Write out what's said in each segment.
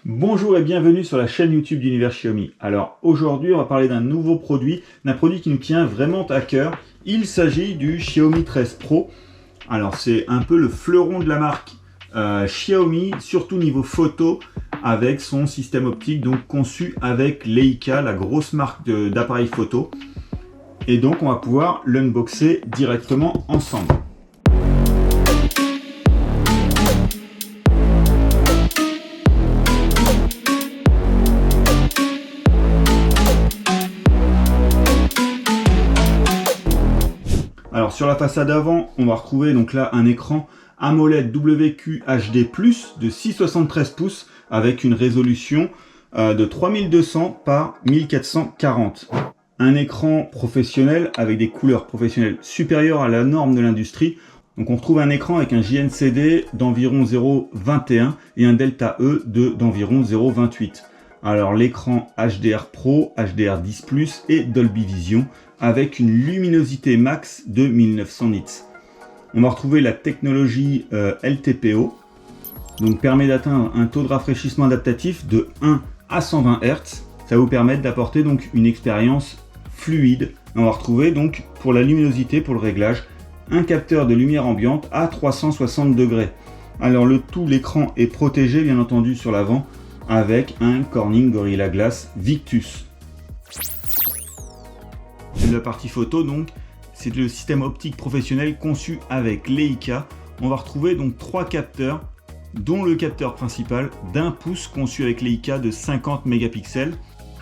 Bonjour et bienvenue sur la chaîne YouTube d'Univers Xiaomi. Alors aujourd'hui on va parler d'un nouveau produit, d'un produit qui nous tient vraiment à cœur. Il s'agit du Xiaomi 13 Pro. Alors c'est un peu le fleuron de la marque Xiaomi, surtout niveau photo, avec son système optique donc conçu avec Leica, la grosse marque d'appareils photo. Et donc on va pouvoir l'unboxer directement ensemble. Alors sur la façade avant, on va retrouver donc là un écran AMOLED WQHD+ de 6,73 pouces avec une résolution de 3200 par 1440. Un écran professionnel avec des couleurs professionnelles supérieures à la norme de l'industrie. Donc on retrouve un écran avec un JNCD d'environ 0,21 et un Delta E d'environ 0,28. Alors l'écran HDR Pro, HDR10+ et Dolby Vision avec une luminosité max de 1900 nits. On va retrouver la technologie LTPO, donc permet d'atteindre un taux de rafraîchissement adaptatif de 1 à 120 Hz. Ça va vous permettre d'apporter donc une expérience fluide. On va retrouver donc pour la luminosité, pour le réglage, un capteur de lumière ambiante à 360 degrés. Alors l'écran est protégé bien entendu sur l'avant avec un Corning Gorilla Glass Victus. La partie photo donc, c'est le système optique professionnel conçu avec Leica. On va retrouver donc 3 capteurs, dont le capteur principal d'1 pouce conçu avec Leica de 50 mégapixels.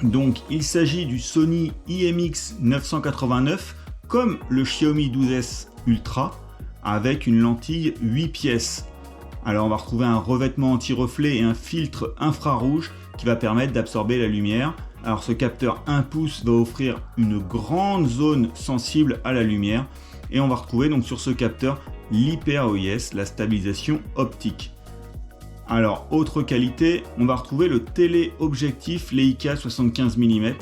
Donc il s'agit du Sony IMX 989 comme le Xiaomi 12S Ultra avec une lentille 8 pièces. Alors on va retrouver un revêtement anti-reflet et un filtre infrarouge qui va permettre d'absorber la lumière. Alors ce capteur 1 pouce va offrir une grande zone sensible à la lumière et on va retrouver donc sur ce capteur l'Hyper OIS, la stabilisation optique. Alors autre qualité, on va retrouver le téléobjectif Leica 75 mm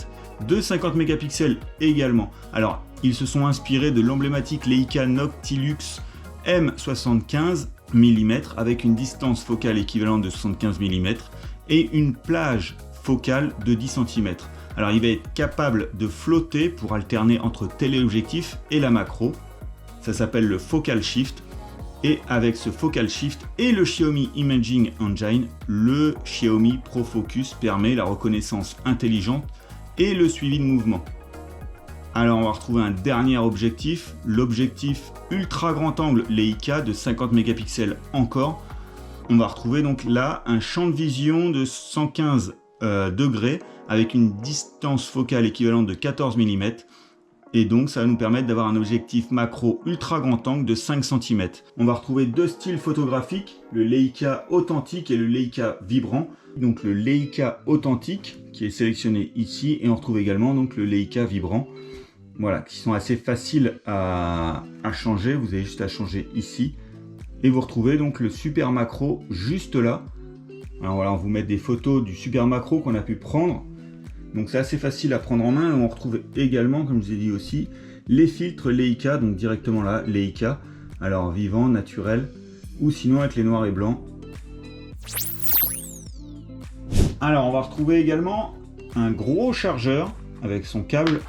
de 50 mégapixels également. Alors ils se sont inspirés de l'emblématique Leica Noctilux M75 mm avec une distance focale équivalente de 75 mm et une plage focale de 10 cm. Alors il va être capable de flotter pour alterner entre téléobjectif et la macro. Ça s'appelle le Focal Shift. Et avec ce Focal Shift et le Xiaomi Imaging Engine, le Xiaomi Pro Focus permet la reconnaissance intelligente et le suivi de mouvement. Alors on va retrouver un dernier objectif, l'objectif ultra grand angle Leica de 50 mégapixels encore. On va retrouver donc là un champ de vision de 115 degrés avec une distance focale équivalente de 14 mm et donc ça va nous permettre d'avoir un objectif macro ultra grand angle de 5 cm. On va retrouver deux styles photographiques, le Leica authentique et le Leica vibrant. Donc le Leica authentique qui est sélectionné ici et on retrouve également donc le Leica vibrant. Voilà, qui sont assez faciles à changer, vous avez juste à changer ici. Et vous retrouvez donc le super macro juste là. Alors voilà, on vous met des photos du super macro qu'on a pu prendre. Donc c'est assez facile à prendre en main. Et on retrouve également, comme je vous ai dit aussi, les filtres Leica, donc directement là, Leica. Alors vivant, naturel, ou sinon avec les noirs et blancs. Alors on va retrouver également un gros chargeur avec son câble.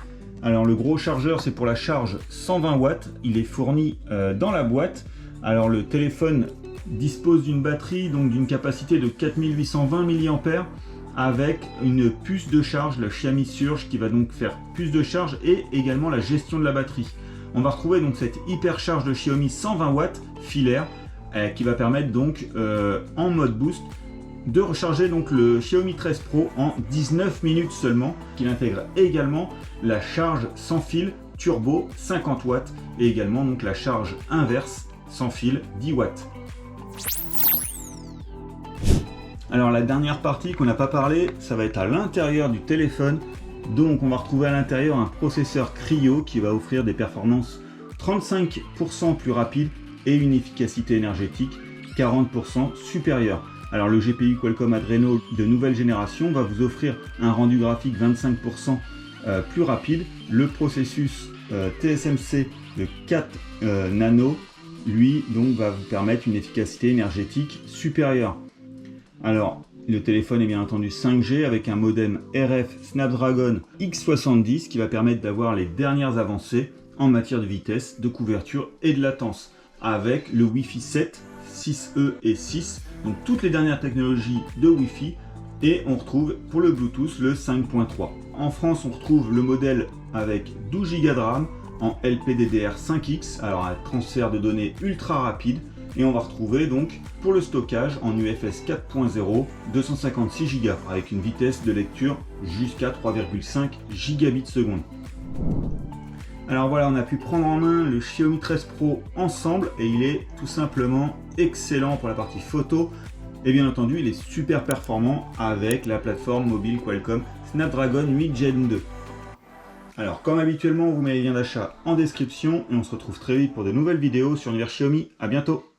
Alors le gros chargeur c'est pour la charge 120 watts, il est fourni dans la boîte. Alors le téléphone dispose d'une batterie donc d'une capacité de 4820 mAh avec une puce de charge, la Xiaomi Surge qui va donc faire puce de charge et également la gestion de la batterie. On va retrouver donc cette hypercharge de Xiaomi 120 watts filaire qui va permettre donc en mode boost de recharger donc le Xiaomi 13 Pro en 19 minutes seulement, qui intègre également la charge sans fil turbo 50 watts et également donc la charge inverse sans fil 10 watts. Alors la dernière partie qu'on n'a pas parlé, ça va être à l'intérieur du téléphone. Donc on va retrouver à l'intérieur un processeur Cryo qui va offrir des performances 35% plus rapides et une efficacité énergétique 40% supérieure. Alors le GPU Qualcomm Adreno de nouvelle génération va vous offrir un rendu graphique 25% plus rapide. Le processus TSMC de 4 nano, lui, donc va vous permettre une efficacité énergétique supérieure. Alors, Le téléphone est bien entendu 5G avec un modem RF Snapdragon X70 qui va permettre d'avoir les dernières avancées en matière de vitesse, de couverture et de latence, avec le Wi-Fi 7, 6E et 6, donc toutes les dernières technologies de Wi-Fi, et on retrouve pour le Bluetooth le 5.3. En France, on retrouve le modèle avec 12 Go de RAM en LPDDR5X, alors un transfert de données ultra rapide, et on va retrouver donc pour le stockage en UFS 4.0 256 Go avec une vitesse de lecture jusqu'à 3,5 gigabits seconde. Alors voilà, on a pu prendre en main le Xiaomi 13 Pro ensemble et il est tout simplement excellent pour la partie photo. Et bien entendu, il est super performant avec la plateforme mobile Qualcomm Snapdragon 8 Gen 2. Alors comme habituellement, vous mettez les liens d'achat en description et on se retrouve très vite pour de nouvelles vidéos sur l'univers Xiaomi. À bientôt.